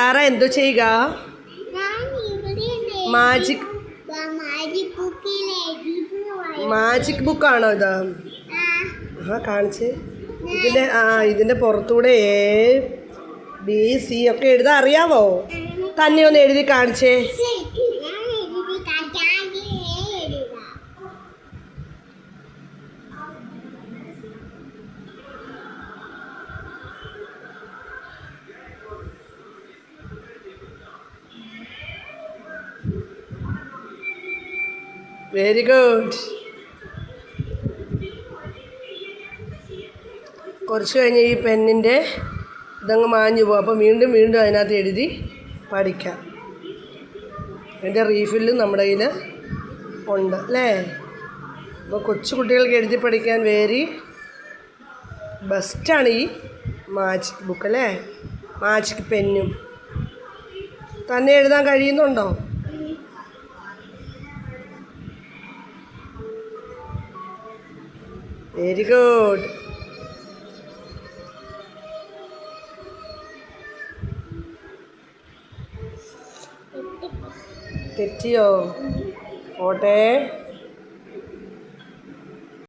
Sara എന്തോ ചെയ്യുക? Magic ബുക്കാണോ ഇത്? കാണിച്ച്. ഇതിൻ്റെ പുറത്തൂടെ ABC ഒക്കെ എഴുതാൻ അറിയാവോ? തന്നെ ഒന്ന് എഴുതി കാണിച്ചേ. Very good. കുറച്ച് കഴിഞ്ഞ് ഈ പെന്നിൻ്റെ ഇതങ്ങ് മാഞ്ഞു പോകും. അപ്പോൾ വീണ്ടും വീണ്ടും അതിനകത്ത് എഴുതി പഠിക്കാം. അതിൻ്റെ റീഫില്ലും നമ്മുടെ കയ്യിൽ ഉണ്ട് അല്ലേ? അപ്പോൾ കൊച്ചു കുട്ടികൾക്ക് എഴുതി പഠിക്കാൻ വെരി ബെസ്റ്റാണ് ഈ മാജിക് ബുക്ക് അല്ലേ? മാജിക് പെന്നും. തന്നെ എഴുതാൻ കഴിയുന്നുണ്ടോ? Very good. തെറ്റിയോ? ഓട്ടെ.